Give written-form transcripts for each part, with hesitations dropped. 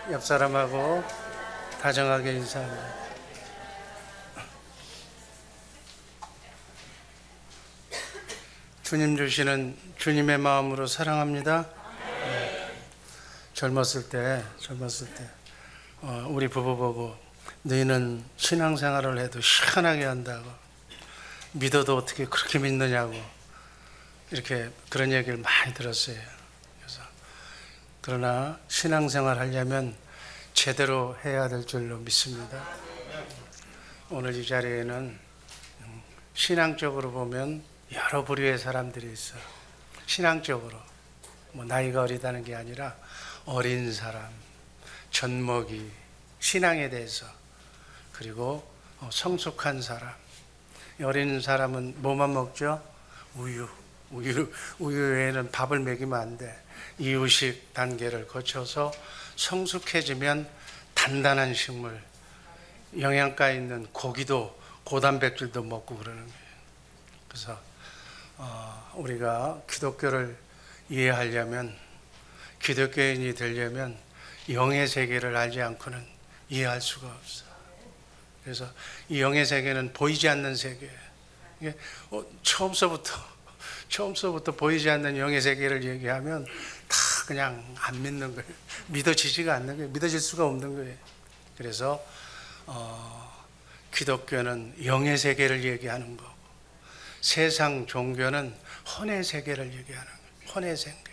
옆 사람하고 다정하게 인사합니다. 주님 주시는 주님의 마음으로 사랑합니다. 젊었을 때 우리 부부 보고 너희는 신앙생활을 해도 시원하게 한다고, 믿어도 어떻게 그렇게 믿느냐고 이렇게 그런 얘기를 많이 들었어요. 그래서 그러나 신앙생활 하려면 제대로 해야 될 줄로 믿습니다. 오늘 이 자리에는 신앙적으로 보면 여러 부류의 사람들이 있어. 신앙적으로 뭐 나이가 어리다는 게 아니라 어린 사람, 젖먹이, 신앙에 대해서, 그리고 성숙한 사람. 어린 사람은 뭐만 먹죠? 우유 외에는 밥을 먹이면 안 돼. 이유식 단계를 거쳐서 성숙해지면 단단한 식물, 영양가 있는 고기도 고단백질도 먹고 그러는 거예요. 그래서 우리가 기독교를 이해하려면, 기독교인이 되려면 영의 세계를 알지 않고는 이해할 수가 없어. 그래서 이 영의 세계는 보이지 않는 세계. 이게 처음서부터 보이지 않는 영의 세계를 얘기하면 다 그냥 안 믿는 거예요. 믿어지지가 않는 거예요. 믿어질 수가 없는 거예요. 그래서 기독교는 영의 세계를 얘기하는 거고, 세상 종교는 혼의 세계를 얘기하는 거예요. 혼의 세계.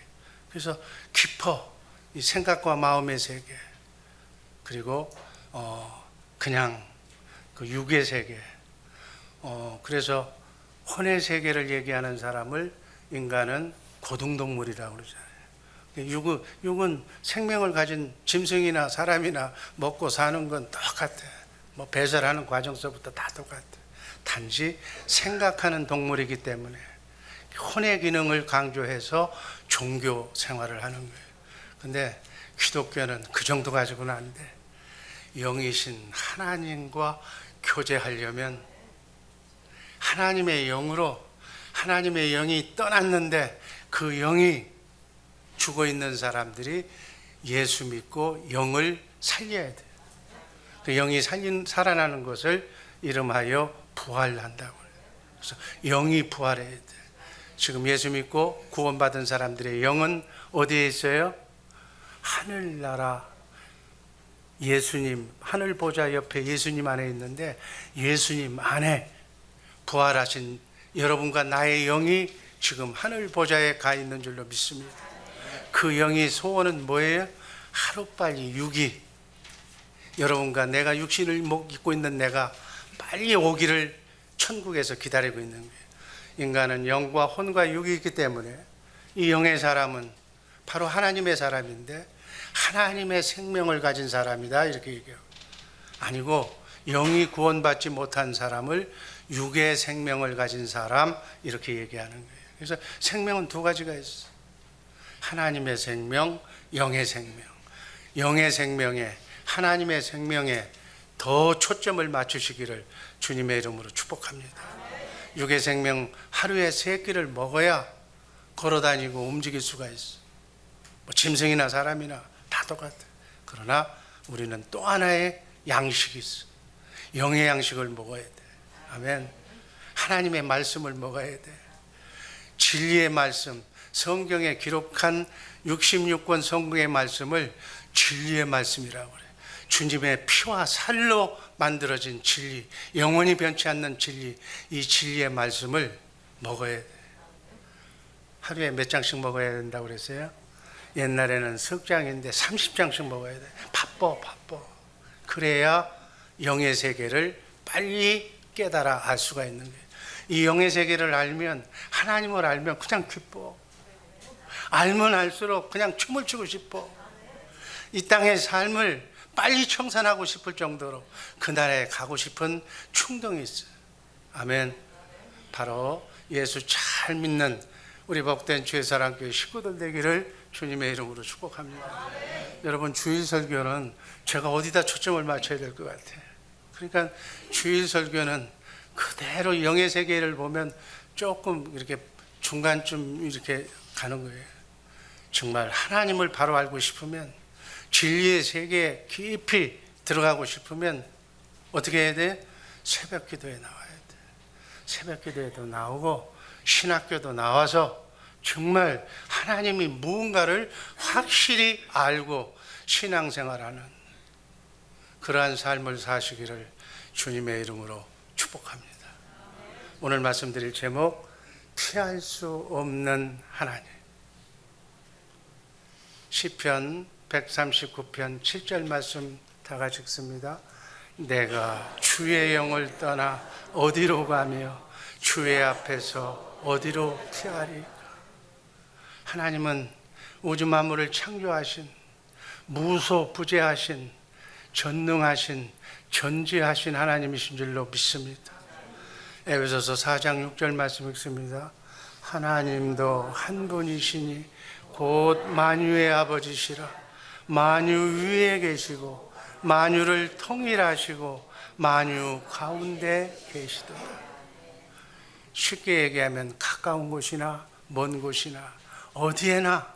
그래서 깊어, 이 생각과 마음의 세계. 그리고 그냥 그 육의 세계. 그래서 혼의 세계를 얘기하는 사람을 인간은 고등동물이라고 그러잖아요. 육은 생명을 가진 짐승이나 사람이나 먹고 사는 건 똑같아. 뭐 배설하는 과정서부터 다 똑같아. 단지 생각하는 동물이기 때문에 혼의 기능을 강조해서 종교 생활을 하는 거예요. 근데 기독교는 그 정도 가지고는 안 돼. 영이신 하나님과 교제하려면 하나님의 영으로, 하나님의 영이 떠났는데 그 영이 죽어 있는 사람들이 예수 믿고 영을 살려야 돼. 그 영이 살아나는 것을 이름하여 부활한다고 해요. 그래서 영이 부활해야 돼. 지금 예수 믿고 구원받은 사람들의 영은 어디에 있어요? 하늘나라 예수님, 하늘 보좌 옆에 예수님 안에 있는데, 예수님 안에 부활하신 여러분과 나의 영이 지금 하늘 보좌에 가 있는 줄로 믿습니다. 그 영이 소원은 뭐예요? 하루빨리 육이, 여러분과 내가 육신을 입고 있는 내가 빨리 오기를 천국에서 기다리고 있는 거예요. 인간은 영과 혼과 육이 있기 때문에 이 영의 사람은 바로 하나님의 사람인데, 하나님의 생명을 가진 사람이다 이렇게 얘기해요. 아니고 영이 구원받지 못한 사람을 육의 생명을 가진 사람 이렇게 얘기하는 거예요. 그래서 생명은 두 가지가 있어요. 하나님의 생명, 영의 생명. 영의 생명에, 하나님의 생명에 더 초점을 맞추시기를 주님의 이름으로 축복합니다. 육의 생명 하루에 3끼를 먹어야 걸어다니고 움직일 수가 있어. 뭐 짐승이나 사람이나 다 똑같아. 그러나 우리는 또 하나의 양식이 있어. 영의 양식을 먹어야 돼. 아멘. 하나님의 말씀을 먹어야 돼. 진리의 말씀, 성경에 기록한 66권 성경의 말씀을 진리의 말씀이라고 그래. 주님의 피와 살로 만들어진 진리, 영원히 변치 않는 진리, 이 진리의 말씀을 먹어야 돼. 하루에 몇 장씩 먹어야 된다고 그랬어요? 옛날에는 석 장인데 30장씩 먹어야 돼. 바빠. 그래야 영의 세계를 빨리 깨달아 알 수가 있는 거예요. 이 영의 세계를 알면, 하나님을 알면 그냥 기뻐. 알면 알수록 그냥 춤을 추고 싶어. 이 땅의 삶을 빨리 청산하고 싶을 정도로 그 나라에 가고 싶은 충동이 있어요. 아멘. 바로 예수 잘 믿는 우리 복된 주의사랑교회 식구들 되기를 주님의 이름으로 축복합니다. 여러분, 주일 설교는 제가 어디다 초점을 맞춰야 될 것 같아요. 그러니까 주일 설교는 그대로 영의 세계를 보면 조금 이렇게 중간쯤 이렇게 가는 거예요. 정말 하나님을 바로 알고 싶으면 진리의 세계에 깊이 들어가고 싶으면 어떻게 해야 돼? 새벽 기도에 나와야 돼. 새벽 기도에도 나오고 신학교도 나와서 정말 하나님이 무언가를 확실히 알고 신앙생활하는 그러한 삶을 사시기를 주님의 이름으로 축복합니다. 오늘 말씀드릴 제목, 피할 수 없는 하나님. 시편 139편 7절 말씀 다 같이 읽습니다. 내가 주의 영을 떠나 어디로 가며 주의 앞에서 어디로 피하리까. 하나님은 우주 만물을 창조하신, 무소부재하신, 전능하신, 전지하신 하나님이신 줄로 믿습니다. 에베소서 4장 6절 말씀 읽습니다. 하나님도 한 분이시니 곧 만유의 아버지시라. 만유 위에 계시고 만유를 통일하시고 만유 가운데 계시도다. 쉽게 얘기하면 가까운 곳이나 먼 곳이나 어디에나,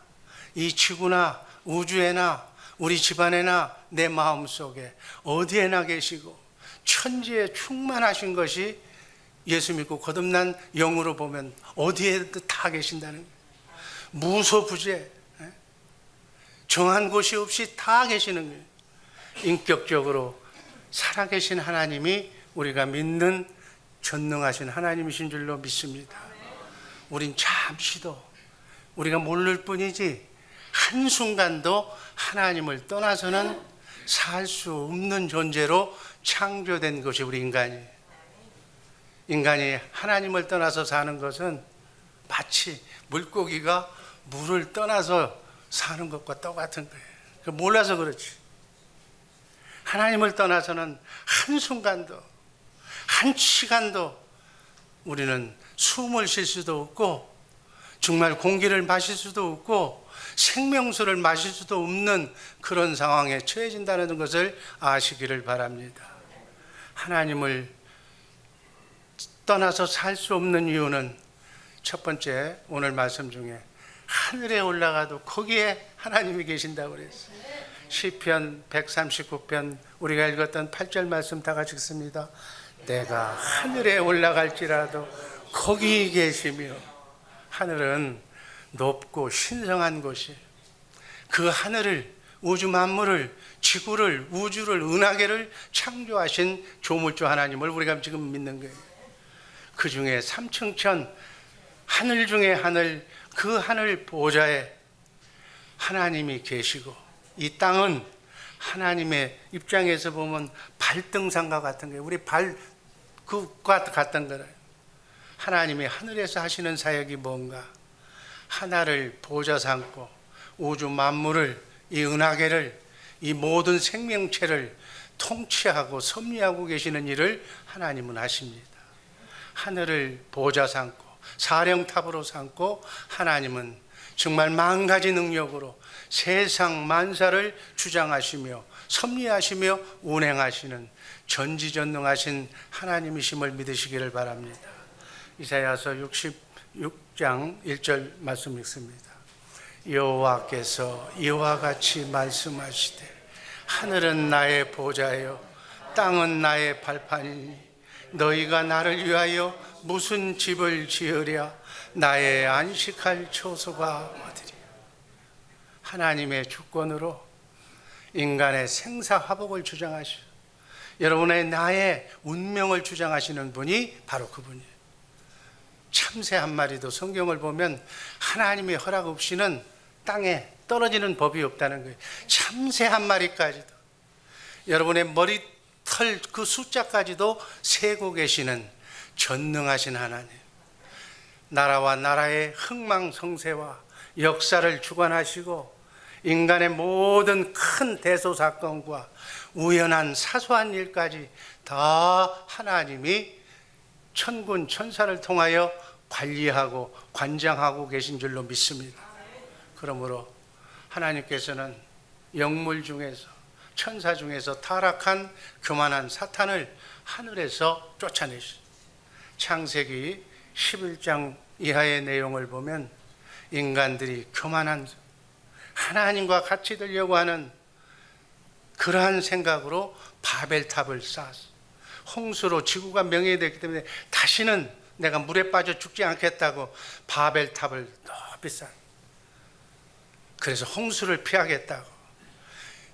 이 지구나 우주에나 우리 집안에나 내 마음속에 어디에나 계시고 천지에 충만하신 것이 예수 믿고 거듭난 영으로 보면 어디에도 다 계신다는 거예요. 무소부재, 정한 곳이 없이 다 계시는 거예요. 인격적으로 살아계신 하나님이 우리가 믿는 전능하신 하나님이신 줄로 믿습니다. 우린 잠시도 우리가 모를 뿐이지 한순간도 하나님을 떠나서는 살 수 없는 존재로 창조된 것이 우리 인간이에요. 인간이 하나님을 떠나서 사는 것은 마치 물고기가 물을 떠나서 사는 것과 똑같은 거예요. 몰라서 그렇지. 하나님을 떠나서는 한순간도, 한 시간도 우리는 숨을 쉴 수도 없고 정말 공기를 마실 수도 없고 생명수를 마실 수도 없는 그런 상황에 처해진다는 것을 아시기를 바랍니다. 하나님을 떠나서 살 수 없는 이유는 첫 번째, 오늘 말씀 중에 하늘에 올라가도 거기에 하나님이 계신다고 그랬어요. 시편 139편 우리가 읽었던 8절 말씀 다 같이 읽습니다. 내가 하늘에 올라갈지라도 거기 계시며. 하늘은 높고 신성한 곳이, 그 하늘을, 우주 만물을, 지구를, 우주를, 은하계를 창조하신 조물주 하나님을 우리가 지금 믿는 거예요. 그 중에 삼층천, 하늘 중에 하늘, 그 하늘 보좌에 하나님이 계시고, 이 땅은 하나님의 입장에서 보면 발등상과 같은 거예요. 우리 그과 같은 거예요. 하나님이 하늘에서 하시는 사역이 뭔가? 하나를 보좌 삼고 우주 만물을, 이 은하계를, 이 모든 생명체를 통치하고 섭리하고 계시는 일을 하나님은 하십니다. 하늘을 보좌 삼고 사령탑으로 삼고 하나님은 정말 만 가지 능력으로 세상 만사를 주장하시며 섭리하시며 운행하시는 전지전능하신 하나님이심을 믿으시기를 바랍니다. 이사야서 66장 1절 말씀 읽습니다. 여호와께서 이와 같이 말씀하시되 하늘은 나의 보좌요 땅은 나의 발판이니 너희가 나를 위하여 무슨 집을 지으랴. 나의 안식할 처소가 어디랴. 하나님의 주권으로 인간의 생사화복을 주장하시고 여러분의 나의 운명을 주장하시는 분이 바로 그분이에요. 참새 한 마리도 성경을 보면 하나님의 허락 없이는 땅에 떨어지는 법이 없다는 거예요. 참새 한 마리까지도, 여러분의 머리털 그 숫자까지도 세고 계시는 전능하신 하나님, 나라와 나라의 흥망성쇠와 역사를 주관하시고 인간의 모든 큰 대소사건과 우연한 사소한 일까지 다 하나님이 천군 천사를 통하여 관리하고 관장하고 계신 줄로 믿습니다. 그러므로 하나님께서는 영물 중에서, 천사 중에서 타락한 교만한 사탄을 하늘에서 쫓아내시죠. 창세기 11장 이하의 내용을 보면 인간들이 교만한, 하나님과 같이 되려고 하는 그러한 생각으로 바벨탑을 쌓았어. 홍수로 지구가 명예됐기 때문에 다시는 내가 물에 빠져 죽지 않겠다고 바벨탑을 높이 쌓았어. 그래서 홍수를 피하겠다고.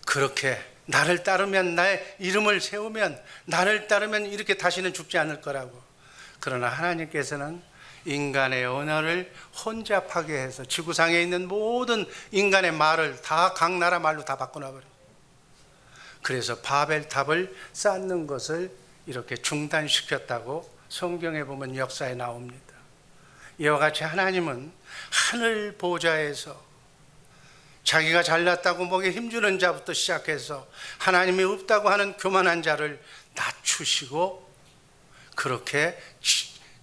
그렇게 나를 따르면, 나의 이름을 세우면, 나를 따르면 이렇게 다시는 죽지 않을 거라고. 그러나 하나님께서는 인간의 언어를 혼잡하게 해서 지구상에 있는 모든 인간의 말을 다 각 나라 말로 다 바꿔놔버려요. 그래서 바벨탑을 쌓는 것을 이렇게 중단시켰다고 성경에 보면 역사에 나옵니다. 이와 같이 하나님은 하늘 보좌에서 자기가 잘났다고 목에 힘주는 자부터 시작해서 하나님이 없다고 하는 교만한 자를 낮추시고 그렇게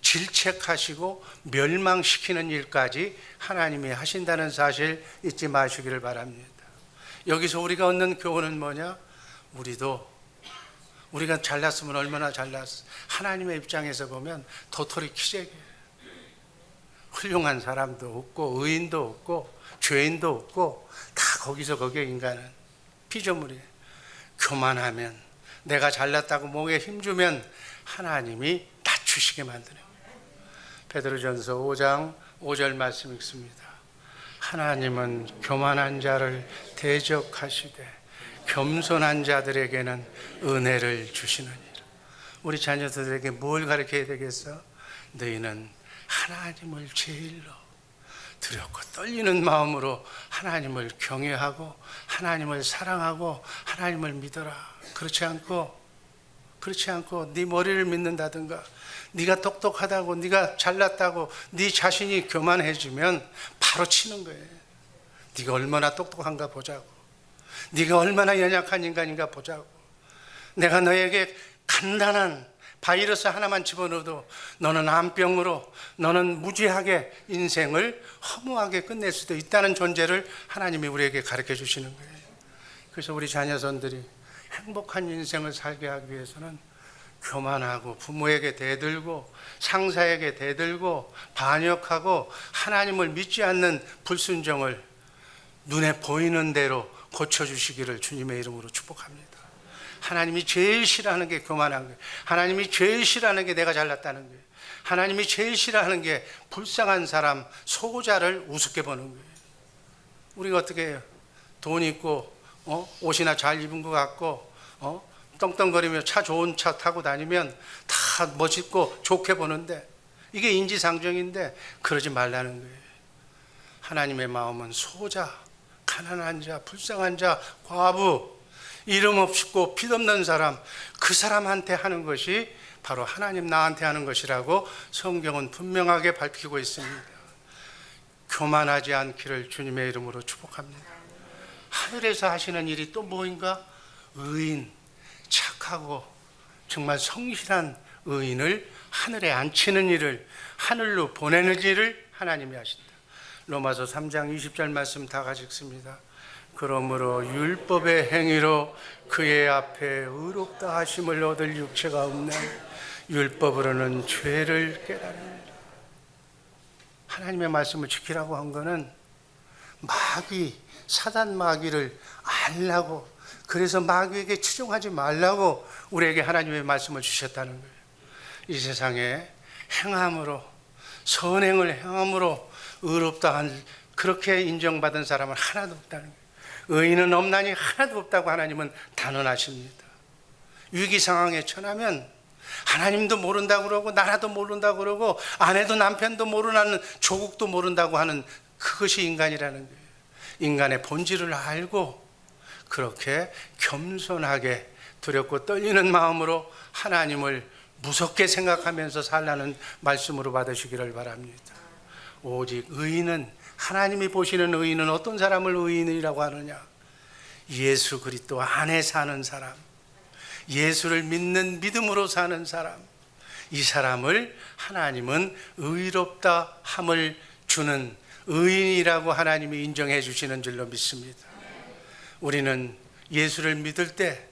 질책하시고 멸망시키는 일까지 하나님이 하신다는 사실 잊지 마시기를 바랍니다. 여기서 우리가 얻는 교훈은 뭐냐? 우리가 잘났으면 얼마나 잘났어. 하나님의 입장에서 보면 도토리 키재기예요. 훌륭한 사람도 없고 의인도 없고 죄인도 없고 다 거기서 거기에 인간은 피조물이에요. 교만하면, 내가 잘났다고 목에 힘주면 하나님이 낮추시게 만드는 거예요. 베드로전서 5장 5절 말씀 읽습니다. 하나님은 교만한 자를 대적하시되 겸손한 자들에게는 은혜를 주시느니라. 우리 자녀들에게 뭘 가르쳐야 되겠어? 너희는 하나님을 제일로 두렵고 떨리는 마음으로 하나님을 경외하고 하나님을 사랑하고 하나님을 믿어라. 그렇지 않고 네 머리를 믿는다든가 네가 똑똑하다고, 네가 잘났다고 네 자신이 교만해지면 바로 치는 거예요. 네가 얼마나 똑똑한가 보자고, 네가 얼마나 연약한 인간인가 보자고. 내가 너에게 간단한 바이러스 하나만 집어넣어도 너는 암병으로, 너는 무지하게 인생을 허무하게 끝낼 수도 있다는 존재를 하나님이 우리에게 가르쳐 주시는 거예요. 그래서 우리 자녀선들이 행복한 인생을 살게 하기 위해서는 교만하고 부모에게 대들고 상사에게 대들고 반역하고 하나님을 믿지 않는 불순종을 눈에 보이는 대로 고쳐주시기를 주님의 이름으로 축복합니다. 하나님이 제일 싫어하는 게 교만한 거예요. 하나님이 제일 싫어하는 게 내가 잘났다는 거예요. 하나님이 제일 싫어하는 게 불쌍한 사람, 소자를 우습게 보는 거예요. 우리가 어떻게 해요? 돈 있고 옷이나 잘 입은 것 같고 떵떵거리며 좋은 차 타고 다니면 다 멋있고 좋게 보는데 이게 인지상정인데 그러지 말라는 거예요. 하나님의 마음은 소자, 가난한 자, 불쌍한 자, 과부, 이름 없고 빚없는 사람, 그 사람한테 하는 것이 바로 하나님 나한테 하는 것이라고 성경은 분명하게 밝히고 있습니다. 교만하지 않기를 주님의 이름으로 축복합니다. 하늘에서 하시는 일이 또 뭐인가? 의인, 착하고 정말 성실한 의인을 하늘에 앉히는 일을, 하늘로 보내는 일을 하나님이 하신다. 로마서 3장 20절 말씀 다 같이 읽습니다. 그러므로 율법의 행위로 그의 앞에 의롭다 하심을 얻을 육체가 없나 율법으로는 죄를 깨달으리라. 하나님의 말씀을 지키라고 한 거는 마귀, 사단 마귀를 알라고, 그래서 마귀에게 추종하지 말라고 우리에게 하나님의 말씀을 주셨다는 거예요. 이 세상에 행함으로, 선행을 행함으로 의롭다 한, 그렇게 인정받은 사람은 하나도 없다는 거예요. 의인은 없나니 하나도 없다고 하나님은 단언하십니다. 위기 상황에 처하면 하나님도 모른다고 그러고 나라도 모른다고 그러고 아내도 남편도 모르는, 조국도 모른다고 하는 그것이 인간이라는 거예요. 인간의 본질을 알고 그렇게 겸손하게 두렵고 떨리는 마음으로 하나님을 무섭게 생각하면서 살라는 말씀으로 받으시기를 바랍니다. 오직 의인은, 하나님이 보시는 의인은 어떤 사람을 의인이라고 하느냐? 예수 그리스도 안에 사는 사람, 예수를 믿는 믿음으로 사는 사람, 이 사람을 하나님은 의롭다 함을 주는 의인이라고 하나님이 인정해 주시는 줄로 믿습니다. 우리는 예수를 믿을 때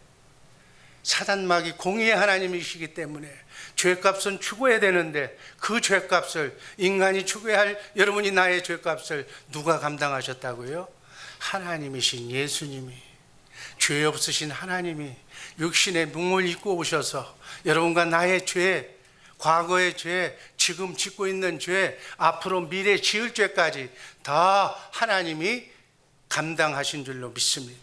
사단 마귀 공의의 하나님이시기 때문에 죄값은 추구해야 되는데 그 죄값을, 인간이 추구해야 할, 여러분이 나의 죄값을 누가 감당하셨다고요? 하나님이신 예수님이 죄 없으신 하나님이 육신의 몸을 입고 오셔서 여러분과 나의 죄, 과거의 죄, 지금 짓고 있는 죄, 앞으로 미래 지을 죄까지 다 하나님이 감당하신 줄로 믿습니다.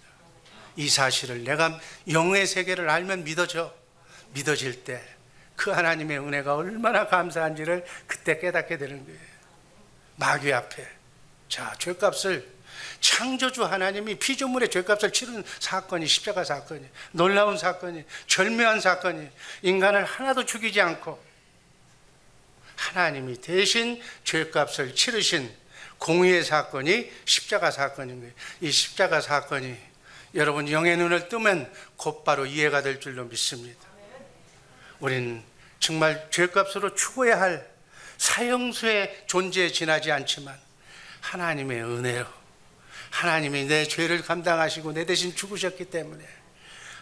이 사실을 내가 영의 세계를 알면 믿어질 때 그 하나님의 은혜가 얼마나 감사한지를 그때 깨닫게 되는 거예요. 마귀 앞에 자, 죄값을 창조주 하나님이 피조물의 죄값을 치른 사건이 십자가 사건이, 놀라운 사건이, 절묘한 사건이, 인간을 하나도 죽이지 않고 하나님이 대신 죄값을 치르신 공의의 사건이 십자가 사건인 거예요. 이 십자가 사건이 여러분 영의 눈을 뜨면 곧바로 이해가 될 줄로 믿습니다. 우린 정말 죄값으로 죽어야 할 사형수의 존재에 지나지 않지만 하나님의 은혜로 하나님이 내 죄를 감당하시고 내 대신 죽으셨기 때문에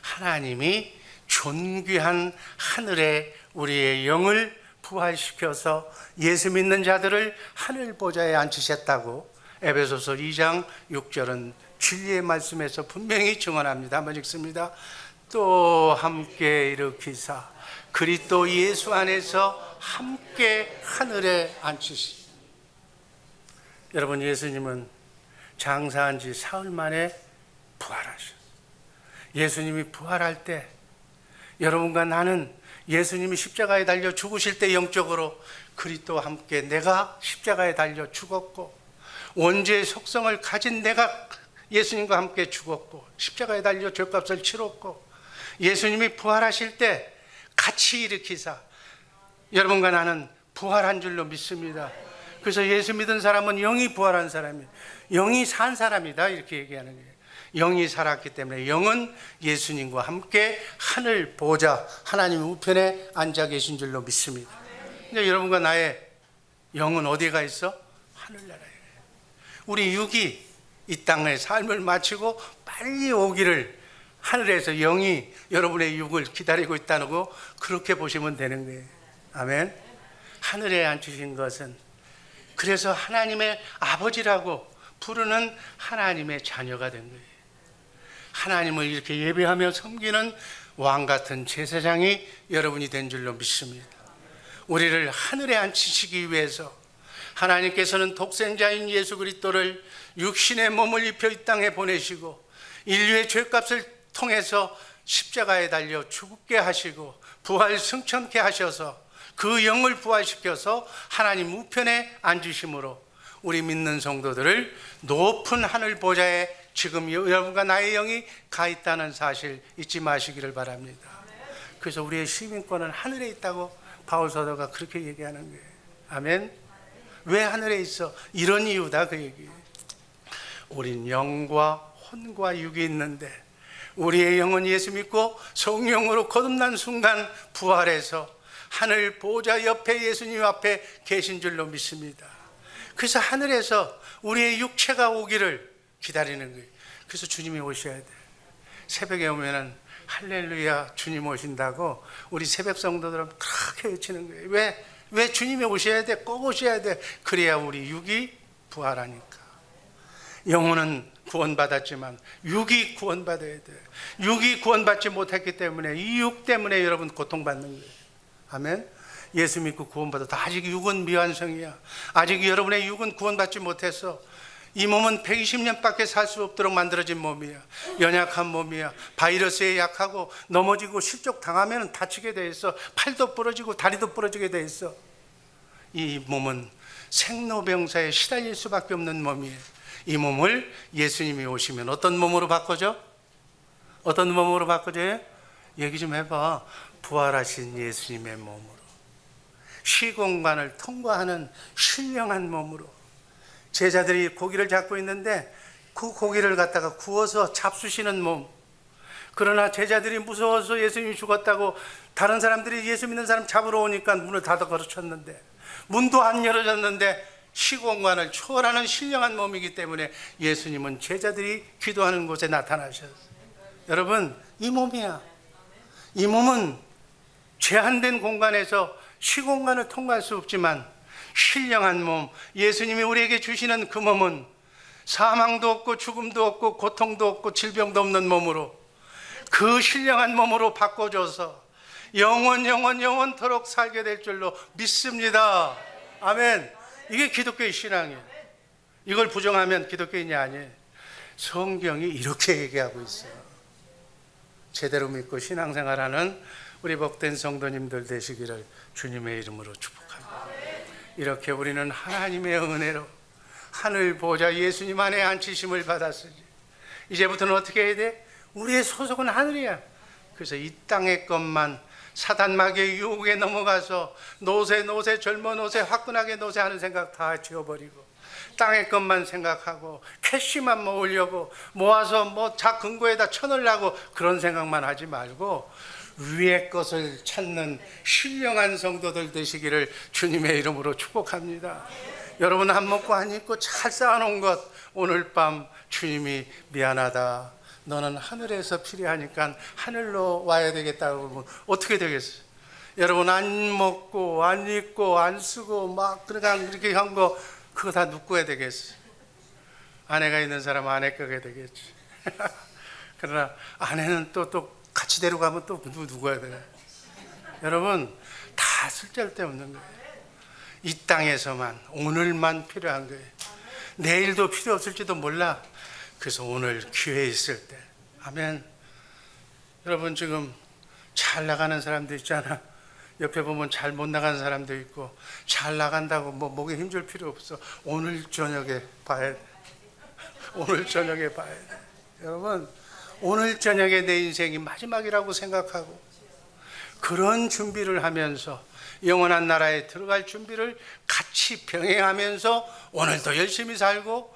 하나님이 존귀한 하늘에 우리의 영을 부활시켜서 예수 믿는 자들을 하늘 보좌에 앉히셨다고 에베소서 2장 6절은 진리의 말씀에서 분명히 증언합니다. 한번 읽습니다. 또 함께 일으키사 그리스도 예수 안에서 함께 하늘에 앉히시. 여러분, 예수님은 장사한 지 사흘 만에 부활하셨어요. 예수님이 부활할 때 여러분과 나는 예수님이 십자가에 달려 죽으실 때 영적으로 그리스도와 함께 내가 십자가에 달려 죽었고 원죄의 속성을 가진 내가 예수님과 함께 죽었고 십자가에 달려 죄값을 치렀고 예수님이 부활하실 때 같이 일으키사 여러분과 나는 부활한 줄로 믿습니다. 그래서 예수 믿은 사람은 영이 부활한 사람이에요. 영이 산 사람이다 이렇게 얘기하는 거예요. 영이 살았기 때문에 영은 예수님과 함께 하늘 보좌 하나님 우편에 앉아 계신 줄로 믿습니다. 근데 여러분과 나의 영은 어디가 있어? 하늘나라에. 우리 육이 이 땅의 삶을 마치고 빨리 오기를 하늘에서 영이 여러분의 육을 기다리고 있다는 거 그렇게 보시면 되는 거예요. 아멘. 하늘에 앉으신 것은 그래서 하나님의 아버지라고 부르는 하나님의 자녀가 된 거예요. 하나님을 이렇게 예배하며 섬기는 왕 같은 제사장이 여러분이 된 줄로 믿습니다. 우리를 하늘에 앉히시기 위해서 하나님께서는 독생자인 예수 그리스도를 육신의 몸을 입혀 이 땅에 보내시고 인류의 죄값을 통해서 십자가에 달려 죽게 하시고 부활 승천케 하셔서 그 영을 부활시켜서 하나님 우편에 앉으심으로 우리 믿는 성도들을 높은 하늘 보좌에 지금 여러분과 나의 영이 가 있다는 사실 잊지 마시기를 바랍니다. 그래서 우리의 시민권은 하늘에 있다고 바울 사도가 그렇게 얘기하는 거예요. 아멘. 왜 하늘에 있어? 이런 이유다 그 얘기예요. 우린 영과 혼과 육이 있는데 우리의 영은 예수 믿고 성령으로 거듭난 순간 부활해서 하늘 보좌 옆에 예수님 앞에 계신 줄로 믿습니다. 그래서 하늘에서 우리의 육체가 오기를 기다리는 거예요. 그래서 주님이 오셔야 돼. 새벽에 오면은 할렐루야 주님 오신다고 우리 새벽 성도들은 그렇게 외치는 거예요. 왜 주님이 오셔야 돼? 꼭 오셔야 돼. 그래야 우리 육이 부활하니까. 영혼은 구원받았지만 육이 구원받아야 돼. 육이 구원받지 못했기 때문에 이 육 때문에 여러분 고통받는 거예요. 아멘. 예수 믿고 구원받아도 아직 육은 미완성이야. 아직 여러분의 육은 구원받지 못해서 이 몸은 120년밖에 살 수 없도록 만들어진 몸이야. 연약한 몸이야. 바이러스에 약하고 넘어지고 실족 당하면 다치게 돼 있어. 팔도 부러지고 다리도 부러지게 돼 있어. 이 몸은 생로병사에 시달릴 수밖에 없는 몸이에요. 이 몸을 예수님이 오시면 어떤 몸으로 바꿔줘? 어떤 몸으로 바꿔줘요? 얘기 좀 해봐. 부활하신 예수님의 몸으로, 시공간을 통과하는 신령한 몸으로. 제자들이 고기를 잡고 있는데 그 고기를 갖다가 구워서 잡수시는 몸. 그러나 제자들이 무서워서 예수님이 죽었다고 다른 사람들이 예수 믿는 사람 잡으러 오니까 문을 닫아 걸어쳤는데 문도 안 열어졌는데 시공간을 초월하는 신령한 몸이기 때문에 예수님은 제자들이 기도하는 곳에 나타나셨어요. 여러분, 이 몸이야. 이 몸은 제한된 공간에서 시공간을 통과할 수 없지만 신령한 몸, 예수님이 우리에게 주시는 그 몸은 사망도 없고 죽음도 없고 고통도 없고 질병도 없는 몸으로 그 신령한 몸으로 바꿔줘서 영원토록 살게 될 줄로 믿습니다. 아멘. 이게 기독교의 신앙이에요. 이걸 부정하면 기독교인이 아니에요. 성경이 이렇게 얘기하고 있어요. 제대로 믿고 신앙생활하는 우리 복된 성도님들 되시기를 주님의 이름으로 축복합니다. 이렇게 우리는 하나님의 은혜로 하늘 보좌 예수님 안에 앉히심을 받았으니 이제부터는 어떻게 해야 돼? 우리의 소속은 하늘이야. 그래서 이 땅의 것만 사단 마귀의 유혹에 넘어가서 노세 젊어 노세 화끈하게 노세하는 생각 다 지워버리고 땅의 것만 생각하고 캐시만 모으려고 모아서 근거에다 쳐넣으려고 그런 생각만 하지 말고 위의 것을 찾는 신령한 성도들 되시기를 주님의 이름으로 축복합니다. 여러분 안 먹고 안 입고 잘 쌓아놓은 것 오늘 밤 주님이 미안하다, 너는 하늘에서 필요하니까 하늘로 와야 되겠다고 그러면 어떻게 되겠어요? 여러분 안 먹고 안 입고 안 쓰고 막 그냥 이렇게 한 거 그거 다 누구야 되겠어요? 아내가 있는 사람은 아내 거게 되겠지. 그러나 아내는 또 같이 데려가면 또 누구야 되나? 여러분 다 쓸데없는 거예요. 이 땅에서만 오늘만 필요한 거예요. 내일도 필요 없을지도 몰라. 그래서 오늘 기회 있을 때, 아멘. 여러분 지금 잘 나가는 사람도 있잖아. 옆에 보면 잘 못 나가는 사람도 있고, 잘 나간다고 목에 힘줄 필요 없어. 오늘 저녁에 봐야 돼. 오늘 저녁에 봐야 돼. 여러분 오늘 저녁에 내 인생이 마지막이라고 생각하고 그런 준비를 하면서 영원한 나라에 들어갈 준비를 같이 병행하면서 오늘도 열심히 살고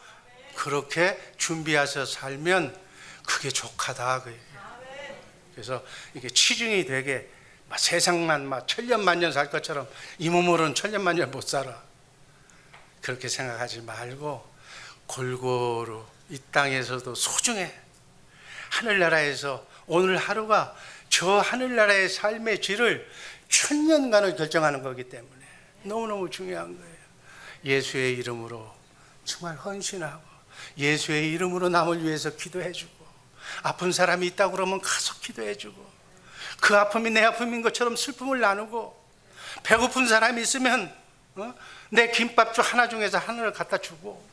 그렇게 준비해서 살면 그게 족하다. 그래서 이게 치중이 되게 세상만 천년만년 살 것처럼 이 몸으로는 천년만년 못 살아. 그렇게 생각하지 말고 골고루 이 땅에서도 소중해. 하늘나라에서 오늘 하루가 저 하늘나라의 삶의 질을 천년간을 결정하는 거기 때문에 너무너무 중요한 거예요. 예수의 이름으로 정말 헌신하고 예수의 이름으로 남을 위해서 기도해주고 아픈 사람이 있다고 그러면 가서 기도해주고 그 아픔이 내 아픔인 것처럼 슬픔을 나누고 배고픈 사람이 있으면 내 김밥주 하나 중에서 하나를 갖다 주고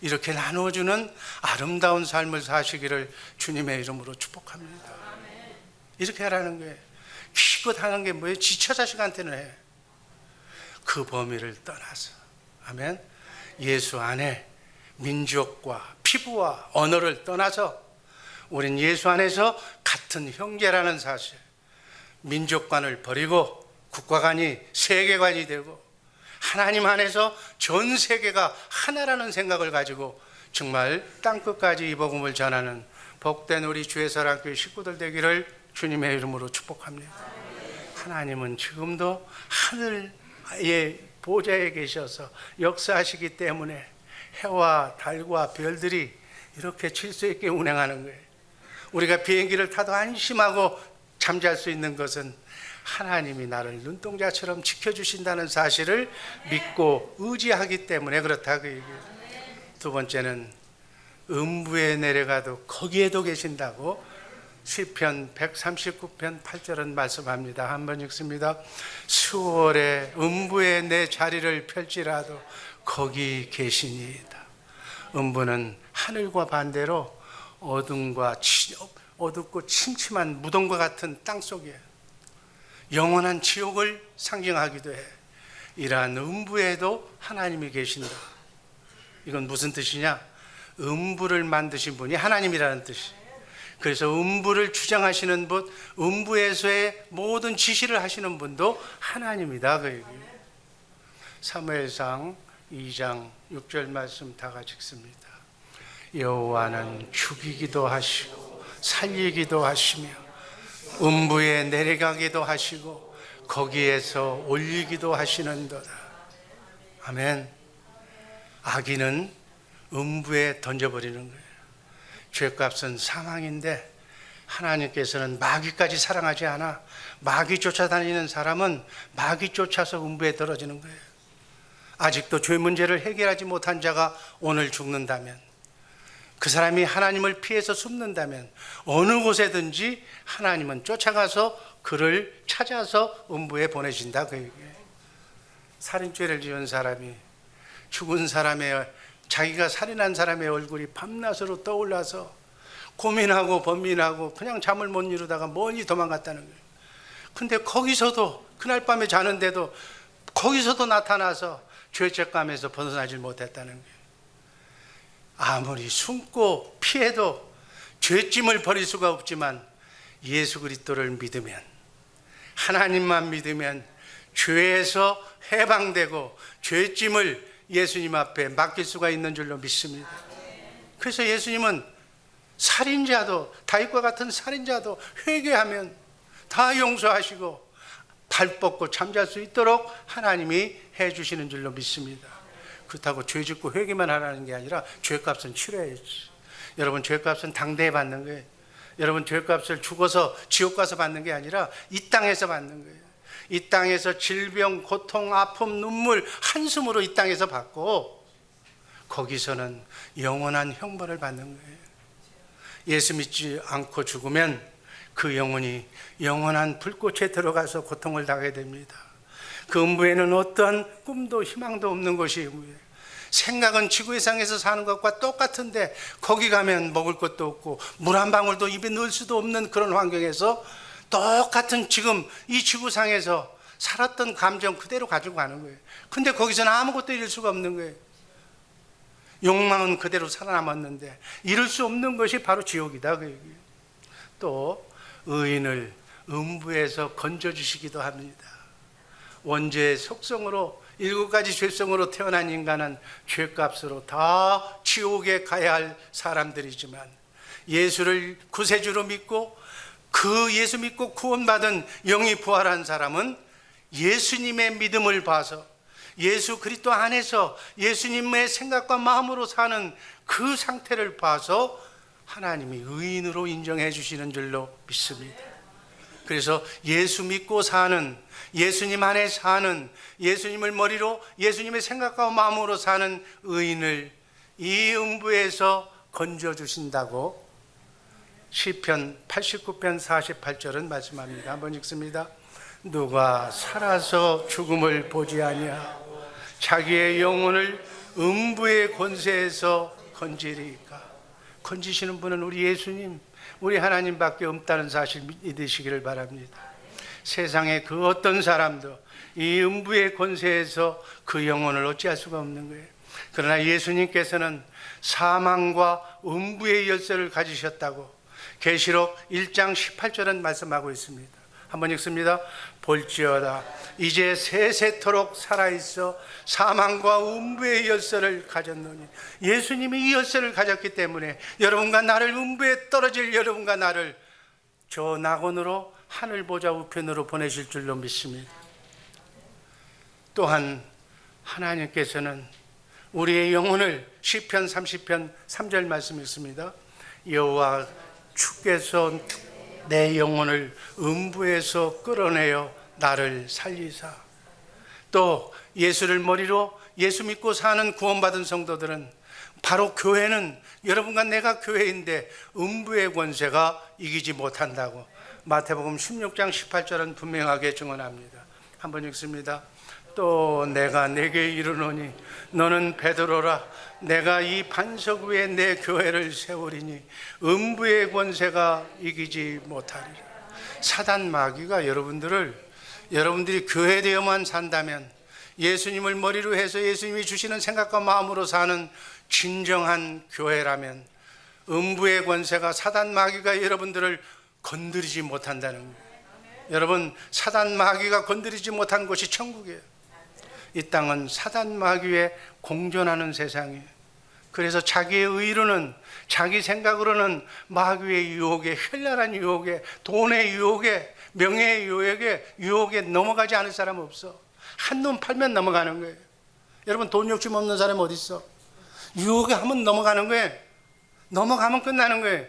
이렇게 나누어주는 아름다운 삶을 사시기를 주님의 이름으로 축복합니다. 이렇게 하라는 거예요. 기껏 하는 게 뭐예요? 지처 자식한테는 해. 그 범위를 떠나서, 아멘. 예수 안에 민족과 피부와 언어를 떠나서 우린 예수 안에서 같은 형제라는 사실, 민족관을 버리고 국가관이 세계관이 되고 하나님 안에서 전 세계가 하나라는 생각을 가지고 정말 땅끝까지 이 복음을 전하는 복된 우리 주의사랑교회 식구들 되기를 주님의 이름으로 축복합니다. 하나님은 지금도 하늘의 보좌에 계셔서 역사하시기 때문에 해와 달과 별들이 이렇게 질서 있게 운행하는 거예요. 우리가 비행기를 타도 안심하고 잠잘 수 있는 것은 하나님이 나를 눈동자처럼 지켜주신다는 사실을 믿고 의지하기 때문에 그렇다 그 얘기예요. 두 번째는 음부에 내려가도 거기에도 계신다고 시편 139편 8절은 말씀합니다. 한번 읽습니다. 수월에 음부에 내 자리를 펼지라도 거기 계시니이다. 음부는 하늘과 반대로 어둡고 침침한 무덤과 같은 땅속이에요. 영원한 지옥을 상징하기도 해. 이러한 음부에도 하나님이 계신다. 이건 무슨 뜻이냐? 음부를 만드신 분이 하나님이라는 뜻이에요. 그래서 음부를 주장하시는 분, 음부에서의 모든 지시를 하시는 분도 하나님이다 그 얘기예요. 사무엘상 2장 6절 말씀 다 같이 읽습니다. 여호와는 죽이기도 하시고 살리기도 하시며 음부에 내려가기도 하시고 거기에서 올리기도 하시는도다. 아멘. 악인은 음부에 던져버리는 거예요. 죄값은 사망인데 하나님께서는 마귀까지 사랑하지 않아. 마귀 쫓아다니는 사람은 마귀 쫓아서 음부에 떨어지는 거예요. 아직도 죄 문제를 해결하지 못한 자가 오늘 죽는다면 그 사람이 하나님을 피해서 숨는다면 어느 곳에든지 하나님은 쫓아가서 그를 찾아서 음부에 보내신다, 그 얘기예요. 살인죄를 지은 사람이 죽은 사람의, 자기가 살인한 사람의 얼굴이 밤낮으로 떠올라서 고민하고 번민하고 그냥 잠을 못 이루다가 멀리 도망갔다는 거예요. 근데 거기서도 그날 밤에 자는데도 거기서도 나타나서 죄책감에서 벗어나질 못했다는 거예요. 아무리 숨고 피해도 죄짐을 버릴 수가 없지만 예수 그리스도를 믿으면, 하나님만 믿으면 죄에서 해방되고 죄짐을 예수님 앞에 맡길 수가 있는 줄로 믿습니다. 그래서 예수님은 살인자도, 다윗과 같은 살인자도 회개하면 다 용서하시고 발 뻗고 잠잘 수 있도록 하나님이 해주시는 줄로 믿습니다. 그렇다고 죄 짓고 회개만 하라는 게 아니라 죄값은 치러야지. 여러분, 죄값은 당대에 받는 거예요. 여러분, 죄값을 죽어서 지옥 가서 받는 게 아니라 이 땅에서 받는 거예요. 이 땅에서 질병, 고통, 아픔, 눈물, 한숨으로 이 땅에서 받고 거기서는 영원한 형벌을 받는 거예요. 예수 믿지 않고 죽으면 그 영혼이 영원한 불꽃에 들어가서 고통을 당하게 됩니다. 그 음부에는 어떠한 꿈도 희망도 없는 것이 생각은 지구의 상에서 사는 것과 똑같은데 거기 가면 먹을 것도 없고 물 한 방울도 입에 넣을 수도 없는 그런 환경에서 똑같은 지금 이 지구상에서 살았던 감정 그대로 가지고 가는 거예요. 근데 거기서는 아무것도 잃을 수가 없는 거예요. 욕망은 그대로 살아남았는데 잃을 수 없는 것이 바로 지옥이다, 그 얘기예요. 또 의인을 음부에서 건져주시기도 합니다. 원죄의 속성으로 7가지 죄성으로 태어난 인간은 죄값으로 다 지옥에 가야 할 사람들이지만 예수를 구세주로 믿고 그 예수 믿고 구원받은 영이 부활한 사람은 예수님의 믿음을 봐서 예수 그리스도 안에서 예수님의 생각과 마음으로 사는 그 상태를 봐서 하나님이 의인으로 인정해 주시는 줄로 믿습니다. 그래서 예수 믿고 사는, 예수님 안에 사는, 예수님을 머리로 예수님의 생각과 마음으로 사는 의인을 이 음부에서 건져주신다고 시편 89편 48절은 말씀합니다. 한번 읽습니다. 누가 살아서 죽음을 보지 아니하고 자기의 영혼을 음부의 권세에서 건지리까. 건지시는 분은 우리 예수님, 우리 하나님밖에 없다는 사실 믿으시기를 바랍니다. 세상에 그 어떤 사람도 이 음부의 권세에서 그 영혼을 어찌할 수가 없는 거예요. 그러나 예수님께서는 사망과 음부의 열쇠를 가지셨다고 계시록 1장 18절은 말씀하고 있습니다. 한번 읽습니다. 볼지어다 이제 세세토록 살아있어 사망과 음부의 열쇠를 가졌노니, 예수님이 이 열쇠를 가졌기 때문에 여러분과 나를, 음부에 떨어질 여러분과 나를 저 낙원으로 하늘 보좌 우편으로 보내실 줄로 믿습니다. 또한 하나님께서는 우리의 영혼을 시편 30편 3절 말씀 읽습니다. 여호와 주께서 내 영혼을 음부에서 끌어내어 나를 살리사. 또 예수를 머리로 예수 믿고 사는 구원받은 성도들은 바로 교회는, 여러분과 내가 교회인데 음부의 권세가 이기지 못한다고 마태복음 16장 18절은 분명하게 증언합니다. 한번 읽습니다. 또 내가 네게 이르노니 너는 베드로라. 내가 이 반석 위에 내 교회를 세우리니 음부의 권세가 이기지 못하리라. 사단 마귀가 여러분들이 교회되어만 산다면, 예수님을 머리로 해서 예수님이 주시는 생각과 마음으로 사는 진정한 교회라면 음부의 권세가, 사단 마귀가 여러분들을 건드리지 못한다는 거예요. 여러분, 사단 마귀가 건드리지 못한 곳이 천국이에요. 이 땅은 사단 마귀에 공존하는 세상이에요. 그래서 자기의 의로는, 자기 생각으로는 마귀의 유혹에, 현란한 유혹에, 돈의 유혹에, 명예의 유혹에 넘어가지 않을 사람 없어. 한눈 팔면 넘어가는 거예요. 여러분, 돈 욕심 없는 사람 어디 있어? 유혹에 한번 넘어가는 거예요. 넘어가면 끝나는 거예요.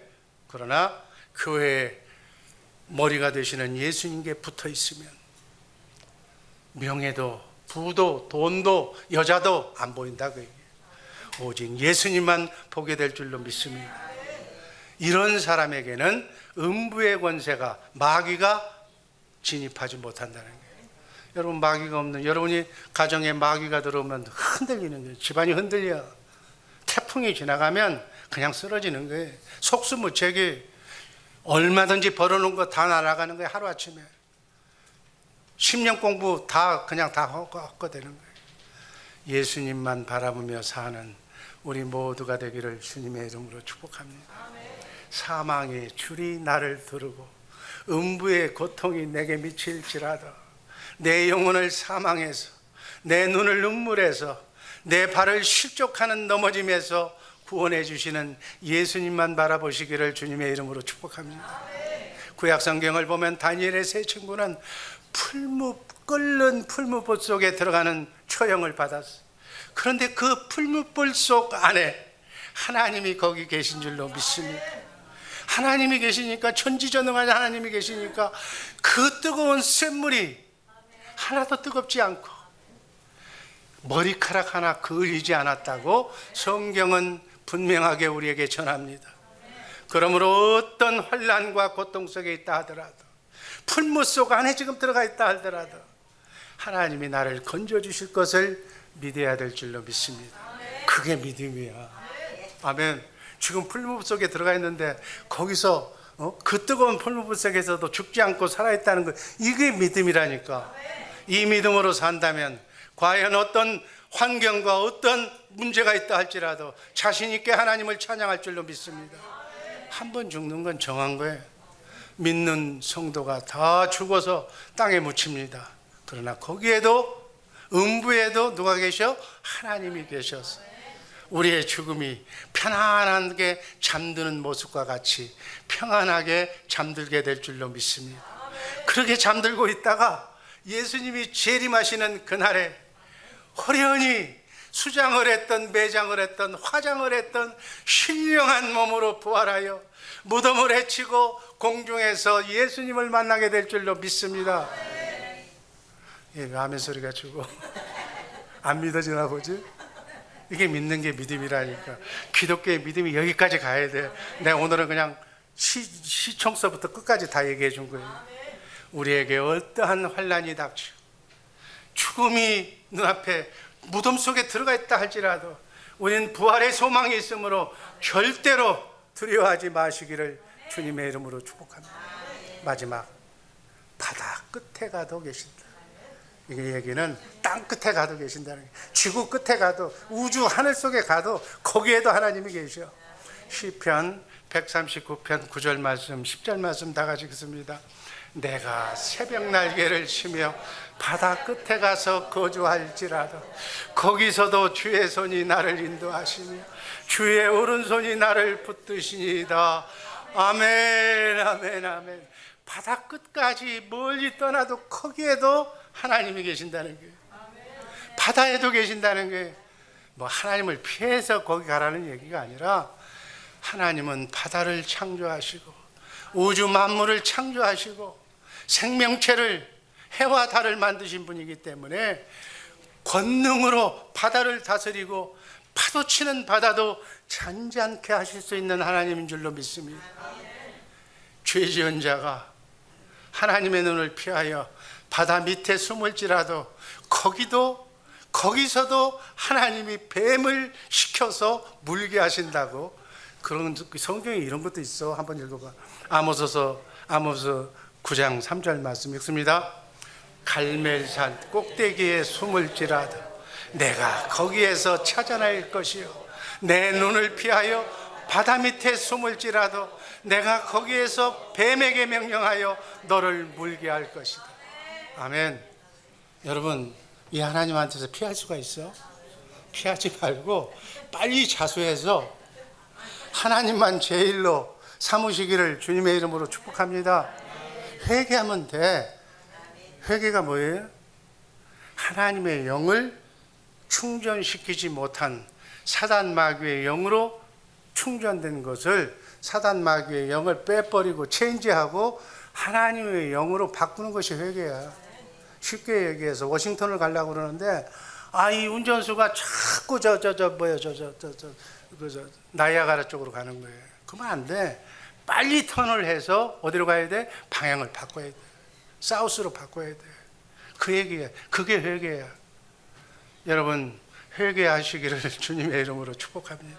그러나 교회의 머리가 되시는 예수님께 붙어 있으면 명예도, 부도, 돈도, 여자도 안 보인다 그 얘기예요. 오직 예수님만 보게 될 줄로 믿습니다. 이런 사람에게는 음부의 권세가, 마귀가 진입하지 못한다는 거예요. 여러분, 마귀가 없는, 여러분이 가정에 마귀가 들어오면 흔들리는 거예요. 집안이 흔들려. 태풍이 지나가면 그냥 쓰러지는 거예요. 속수무책이 얼마든지 벌어놓은 거 다 날아가는 거예요. 하루아침에 10년 공부 다 그냥 다 헛되는 거예요. 예수님만 바라보며 사는 우리 모두가 되기를 주님의 이름으로 축복합니다. 사망의 줄이 나를 두르고 음부의 고통이 내게 미칠지라도 내 영혼을 사망에서, 내 눈을 눈물에서, 내 발을 실족하는 넘어짐에서 구원해 주시는 예수님만 바라보시기를 주님의 이름으로 축복합니다. 구약 성경을 보면 다니엘의 세 친구는 끓는 풀무불 속에 들어가는 초형을 받았어요. 그런데 그 풀무불 속 안에 하나님이 거기 계신 줄로 믿습니다. 하나님이 계시니까, 천지전능한 하나님이 계시니까 그 뜨거운 쇳물이 하나도 뜨겁지 않고 머리카락 하나 그을리지 않았다고 성경은 분명하게 우리에게 전합니다. 그러므로 어떤 환난과 고통 속에 있다 하더라도, 풀무 속 안에 지금 들어가 있다 하더라도 하나님이 나를 건져주실 것을 믿어야 될 줄로 믿습니다. 그게 믿음이야. 아멘. 지금 풀무 속에 들어가 있는데 거기서 그 뜨거운 풀무 속에서도 죽지 않고 살아있다는 거, 이게 믿음이라니까. 이 믿음으로 산다면 과연 어떤 환경과 어떤 문제가 있다 할지라도 자신 있게 하나님을 찬양할 줄로 믿습니다. 한 번 죽는 건 정한 거예요. 믿는 성도가 다 죽어서 땅에 묻힙니다. 그러나 거기에도, 음부에도 누가 계셔? 하나님이 계셔서 우리의 죽음이 편안하게 잠드는 모습과 같이 평안하게 잠들게 될 줄로 믿습니다. 그렇게 잠들고 있다가 예수님이 재림하시는 그날에 호련히 수장을 했던, 매장을 했던, 화장을 했던 신령한 몸으로 부활하여 무덤을 헤치고 공중에서 예수님을 만나게 될 줄로 믿습니다. 예, 아멘 소리가 주고 안 믿어지나 보지? 이게 믿는 게 믿음이라니까. 기독교의 믿음이 여기까지 가야 돼. 내가 오늘은 그냥 시청서부터 끝까지 다 얘기해 준 거예요. 우리에게 어떠한 환난이 닥치고 죽음이 눈앞에 무덤 속에 들어가 있다 할지라도 우리는 부활의 소망이 있으므로 절대로 두려워하지 마시기를 주님의 이름으로 축복합니다. 마지막, 바다 끝에 가도 계신다. 이게 얘기는 땅 끝에 가도 계신다는 거예요. 지구 끝에 가도, 우주 하늘 속에 가도 거기에도 하나님이 계셔. 시편 139편 9절 말씀, 10절 말씀 다 같이 읽습니다. 내가 새벽 날개를 치며 바다 끝에 가서 거주할지라도 거기서도 주의 손이 나를 인도하시며 주의 오른손이 나를 붙드시니이다. 아멘, 아멘, 아멘. 바다 끝까지 멀리 떠나도 거기에도 하나님이 계신다는 거예요. 바다에도 계신다는 게 뭐 하나님을 피해서 거기 가라는 얘기가 아니라, 하나님은 바다를 창조하시고 우주 만물을 창조하시고 생명체를, 해와 달을 만드신 분이기 때문에 권능으로 바다를 다스리고 파도치는 바다도 잔잔케 하실 수 있는 하나님인 줄로 믿습니다. 죄 지은 자가 하나님의 눈을 피하여 바다 밑에 숨을지라도 거기서도 하나님이 뱀을 시켜서 물게 하신다고. 그런 성경에 이런 것도 있어. 한번 읽어봐. 아모스 9장 3절 말씀 읽습니다. 갈멜산 꼭대기에 숨을지라도 내가 거기에서 찾아낼 것이요 내 눈을 피하여 바다 밑에 숨을지라도 내가 거기에서 뱀에게 명령하여 너를 물게 할 것이다. 아멘. 여러분, 이 하나님한테서 피할 수가 있어? 피하지 말고 빨리 자수해서 하나님만 제일로 삼으시기를 주님의 이름으로 축복합니다. 회개하면 돼. 회개가 뭐예요? 하나님의 영을 충전시키지 못한 사단 마귀의 영으로 충전된 것을, 사단 마귀의 영을 빼버리고 체인지하고 하나님의 영으로 바꾸는 것이 회개야. 쉽게 얘기해서 워싱턴을 가려고 그러는데 이 운전수가 자꾸 나이아가라 쪽으로 가는 거예요. 그러면 안 돼. 빨리 턴을 해서 어디로 가야 돼? 방향을 바꿔야 돼. 사우스로 바꿔야 돼. 그 얘기야. 그게 회개야. 여러분, 회개하시기를 주님의 이름으로 축복합니다.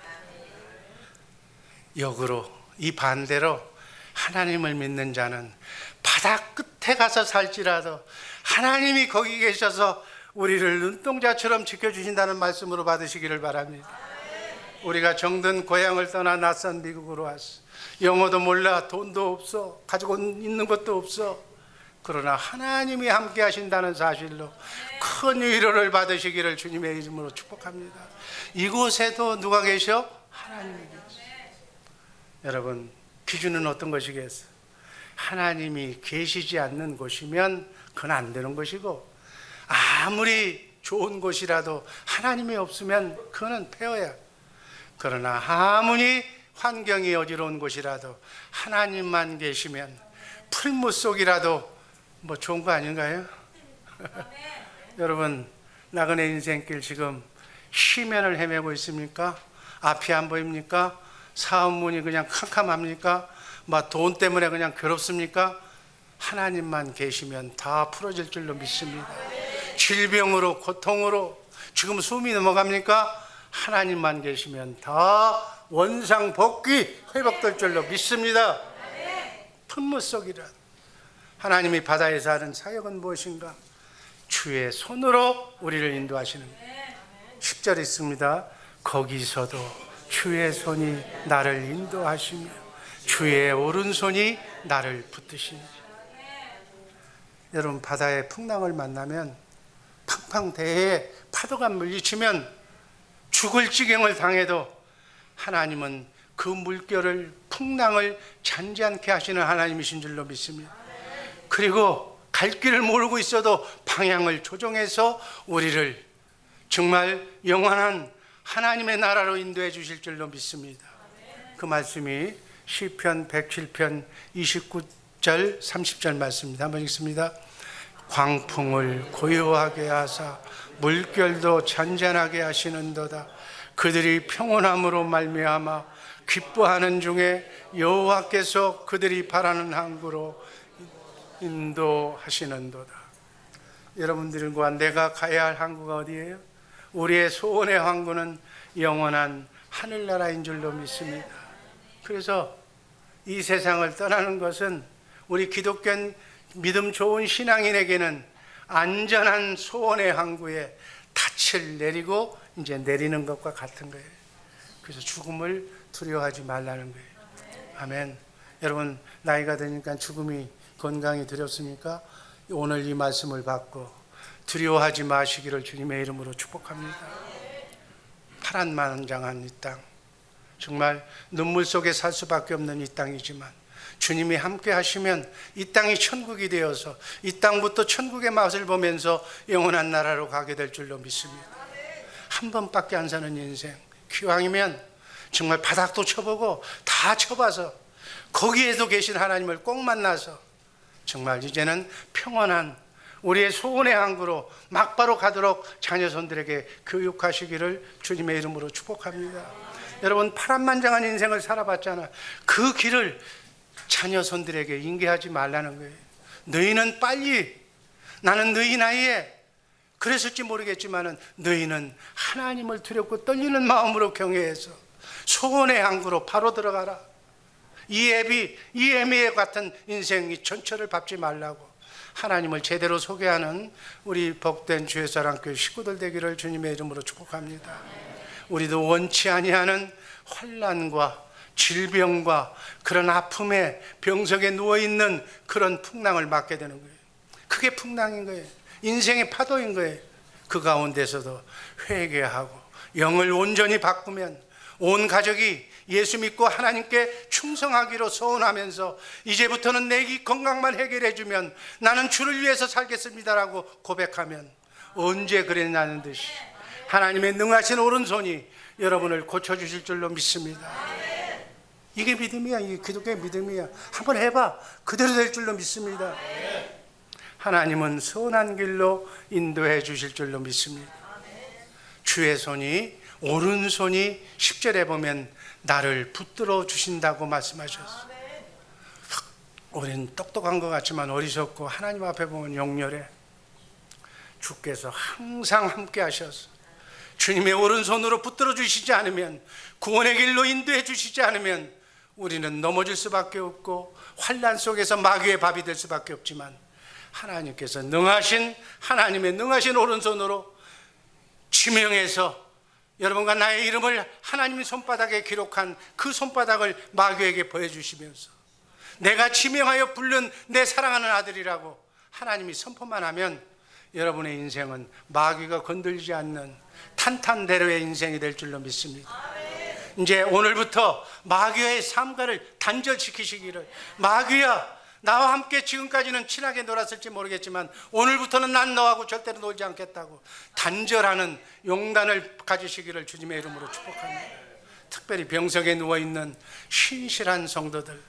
역으로, 이 반대로 하나님을 믿는 자는 바다 끝에 가서 살지라도 하나님이 거기 계셔서 우리를 눈동자처럼 지켜주신다는 말씀으로 받으시기를 바랍니다. 우리가 정든 고향을 떠나 낯선 미국으로 왔어. 영어도 몰라, 돈도 없어, 가지고 있는 것도 없어. 그러나 하나님이 함께 하신다는 사실로 큰 위로를 받으시기를 주님의 이름으로 축복합니다. 이곳에도 누가 계셔? 하나님이 계셔. 여러분, 기준은 어떤 것이겠어? 하나님이 계시지 않는 곳이면 그건 안 되는 것이고, 아무리 좋은 곳이라도 하나님이 없으면 그거는 폐허야. 그러나 아무리 환경이 어지러운 곳이라도 하나님만 계시면 풀무 속이라도 뭐 좋은 거 아닌가요? 여러분, 나그네 인생길 지금 시면을 헤매고 있습니까? 앞이 안 보입니까? 사업문이 그냥 캄캄합니까? 막 돈 때문에 그냥 괴롭습니까? 하나님만 계시면 다 풀어질 줄로 믿습니다. 질병으로, 고통으로 지금 숨이 넘어갑니까? 하나님만 계시면 다 원상 복귀 회복될 줄로 믿습니다. 품무 속이라. 하나님이 바다에서 하는 사역은 무엇인가? 주의 손으로 우리를 인도하시는 거예요. 10절 있습니다. 거기서도 주의 손이 나를 인도하시며 주의 오른손이 나를 붙드시니. 여러분, 바다의 풍랑을 만나면 팡팡대해 파도가 물리치면 죽을 지경을 당해도 하나님은 그 물결을, 풍랑을 잔지않게 하시는 하나님이신 줄로 믿습니다. 그리고 갈 길을 모르고 있어도 방향을 조정해서 우리를 정말 영원한 하나님의 나라로 인도해 주실 줄로 믿습니다. 그 말씀이 시편 107편 29절 30절 말씀입니다. 한번 읽습니다. 광풍을 고요하게 하사 물결도 잔잔하게 하시는도다. 그들이 평온함으로 말미암아 기뻐하는 중에 여호와께서 그들이 바라는 항구로 인도하시는도다. 여러분들과 내가 가야 할 항구가 어디예요? 우리의 소원의 항구는 영원한 하늘나라인 줄로 믿습니다. 그래서 이 세상을 떠나는 것은 우리 기독교 믿음 좋은 신앙인에게는 안전한 소원의 항구에 닻을 내리고 이제 내리는 것과 같은 거예요. 그래서 죽음을 두려워하지 말라는 거예요. 아멘. 여러분, 나이가 드니까 죽음이 건강이 두렵습니까? 오늘 이 말씀을 받고 두려워하지 마시기를 주님의 이름으로 축복합니다. 파란만장한 이 땅, 정말 눈물 속에 살 수밖에 없는 이 땅이지만 주님이 함께 하시면 이 땅이 천국이 되어서 이 땅부터 천국의 맛을 보면서 영원한 나라로 가게 될 줄로 믿습니다. 한 번밖에 안 사는 인생, 기왕이면 정말 바닥도 쳐보고 다 쳐봐서 거기에도 계신 하나님을 꼭 만나서 정말 이제는 평온한 우리의 소원의 항구로 막바로 가도록 자녀손들에게 교육하시기를 주님의 이름으로 축복합니다. 여러분, 파란만장한 인생을 살아봤잖아. 그 길을 자녀손들에게 인계하지 말라는 거예요. 너희는 빨리, 나는 너희 나이에 그랬을지 모르겠지만은 너희는 하나님을 두렵고 떨리는 마음으로 경외해서 소원의 항구로 바로 들어가라. 이 애미의 같은 인생이 전철을 밟지 말라고 하나님을 제대로 소개하는 우리 복된 주의사랑교회 식구들 되기를 주님의 이름으로 축복합니다. 우리도 원치 아니하는 환난과 질병과 그런 아픔의 병석에 누워있는 그런 풍랑을 맞게 되는 거예요. 그게 풍랑인 거예요. 인생의 파도인 거예요. 그 가운데서도 회개하고 영을 온전히 바꾸면 온 가족이 예수 믿고 하나님께 충성하기로 소원하면서 이제부터는 내 건강만 해결해 주면 나는 주를 위해서 살겠습니다라고 고백하면 언제 그랬냐는 듯이 하나님의 능하신 오른손이 여러분을 고쳐주실 줄로 믿습니다. 이게 믿음이야. 이게 기독교의 믿음이야. 한번 해봐. 그대로 될 줄로 믿습니다. 하나님은 선한 길로 인도해 주실 줄로 믿습니다. 주의 손이, 오른손이 10절에 보면 나를 붙들어 주신다고 말씀하셨어요. 우리는 똑똑한 것 같지만 어리석고 하나님 앞에 보면 용렬해. 주께서 항상 함께 하셔서 주님의 오른손으로 붙들어 주시지 않으면, 구원의 길로 인도해 주시지 않으면 우리는 넘어질 수밖에 없고 환난 속에서 마귀의 밥이 될 수밖에 없지만, 하나님께서 능하신, 하나님의 능하신 오른손으로 지명해서 여러분과 나의 이름을 하나님의 손바닥에 기록한 그 손바닥을 마귀에게 보여주시면서 내가 지명하여 부른 내 사랑하는 아들이라고 하나님이 선포만 하면 여러분의 인생은 마귀가 건들지 않는 탄탄대로의 인생이 될 줄로 믿습니다. 이제 오늘부터 마귀의 삶과를 단절시키시기를, 마귀야 나와 함께 지금까지는 친하게 놀았을지 모르겠지만 오늘부터는 난 너하고 절대로 놀지 않겠다고 단절하는 용단을 가지시기를 주님의 이름으로 축복합니다. 특별히 병석에 누워있는 신실한 성도들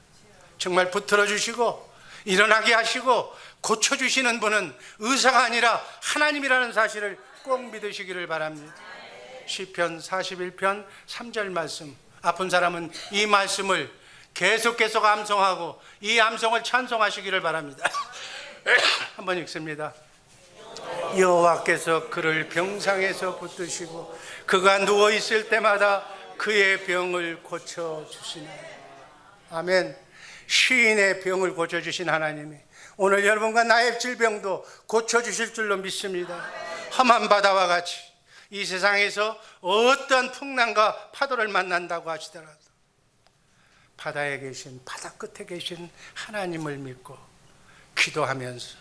정말 붙들어 주시고 일어나게 하시고 고쳐주시는 분은 의사가 아니라 하나님이라는 사실을 꼭 믿으시기를 바랍니다. 시편 41편 3절 말씀, 아픈 사람은 이 말씀을 계속 암송하고 이 암송을 찬송하시기를 바랍니다. 한번 읽습니다. 여호와께서 그를 병상에서 붙드시고 그가 누워있을 때마다 그의 병을 고쳐주시나이다. 아멘. 시인의 병을 고쳐주신 하나님이 오늘 여러분과 나의 질병도 고쳐주실 줄로 믿습니다. 험한 바다와 같이 이 세상에서 어떤 풍랑과 파도를 만난다고 하시더라도 바다에 계신, 바다 끝에 계신 하나님을 믿고 기도하면서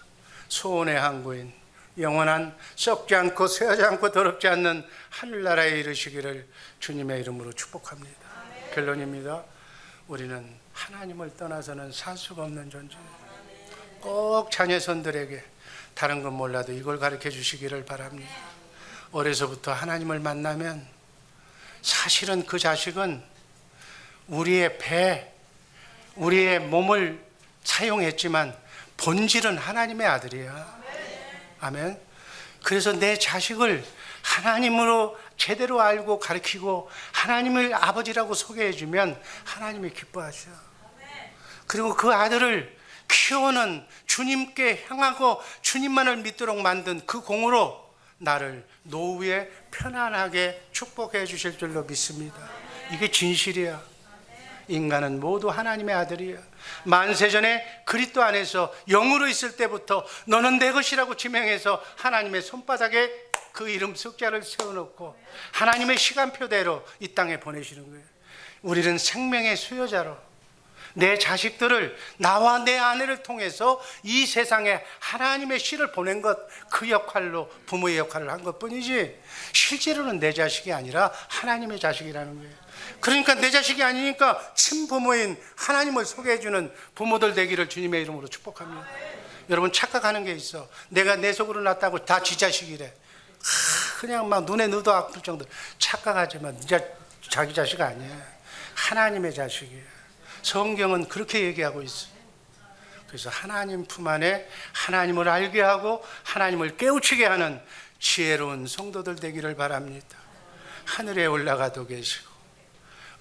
소원의 항구인 영원한 썩지 않고 쇠하지 않고 더럽지 않는 하늘나라에 이르시기를 주님의 이름으로 축복합니다. 결론입니다. 우리는 하나님을 떠나서는 살 수가 없는 존재예요. 꼭 자녀손들에게 다른 건 몰라도 이걸 가르쳐 주시기를 바랍니다. 어려서부터 하나님을 만나면 사실은 그 자식은 우리의 배, 우리의 몸을 사용했지만 본질은 하나님의 아들이야. 아멘. 그래서 내 자식을 하나님으로 제대로 알고 가르치고 하나님을 아버지라고 소개해주면 하나님이 기뻐하셔. 그리고 그 아들을 키우는, 주님께 향하고 주님만을 믿도록 만든 그 공으로 나를 노후에 편안하게 축복해 주실 줄로 믿습니다. 이게 진실이야. 인간은 모두 하나님의 아들이야. 만세전에 그리스도 안에서 영으로 있을 때부터 너는 내 것이라고 지명해서 하나님의 손바닥에 그 이름 숫자를 세워놓고 하나님의 시간표대로 이 땅에 보내시는 거예요. 우리는 생명의 수요자로 내 자식들을, 나와 내 아내를 통해서 이 세상에 하나님의 씨를 보낸 것, 그 역할로 부모의 역할을 한 것뿐이지 실제로는 내 자식이 아니라 하나님의 자식이라는 거예요. 그러니까 내 자식이 아니니까 친부모인 하나님을 소개해주는 부모들 되기를 주님의 이름으로 축복합니다. 여러분 착각하는 게 있어. 내가 내 속으로 낳았다고 다 지 자식이래. 그냥 막 눈에 넣어도 아플 정도. 착각하지만 자기 자식 아니야. 하나님의 자식이야. 성경은 그렇게 얘기하고 있어요. 그래서 하나님 품 안에 하나님을 알게 하고 하나님을 깨우치게 하는 지혜로운 성도들 되기를 바랍니다. 하늘에 올라가도 계시고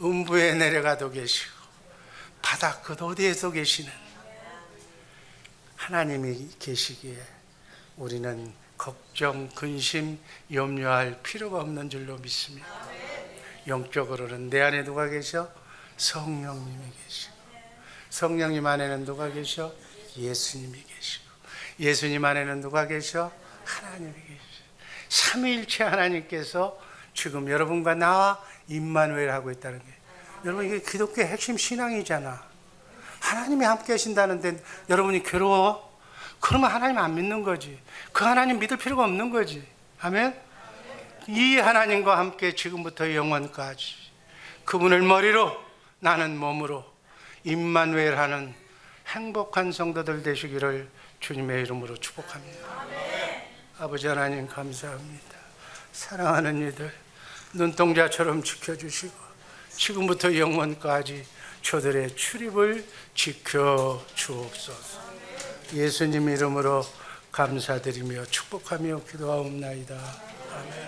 음부에 내려가도 계시고 바다 끝 어디에서 계시는 하나님이 계시기에 우리는 걱정, 근심, 염려할 필요가 없는 줄로 믿습니다. 영적으로는 내 안에 누가 계셔? 성령님이 계시고, 성령님 안에는 누가 계셔? 예수님이 계시고, 예수님 안에는 누가 계셔? 하나님이 계시고, 삼위일체 하나님께서 지금 여러분과 나와 임마누엘 하고 있다는 게, 여러분 이게 기독교의 핵심 신앙이잖아. 하나님이 함께 하신다는데 여러분이 괴로워? 그러면 하나님 안 믿는 거지. 그 하나님 믿을 필요가 없는 거지. 아멘? 이 하나님과 함께 지금부터 영원까지 그분을 머리로 나는 몸으로 임마누엘 하는 행복한 성도들 되시기를 주님의 이름으로 축복합니다. 아버지 하나님 감사합니다. 사랑하는 이들 눈동자처럼 지켜주시고 지금부터 영원까지 저들의 출입을 지켜주옵소서. 예수님 이름으로 감사드리며 축복하며 기도하옵나이다. 아멘.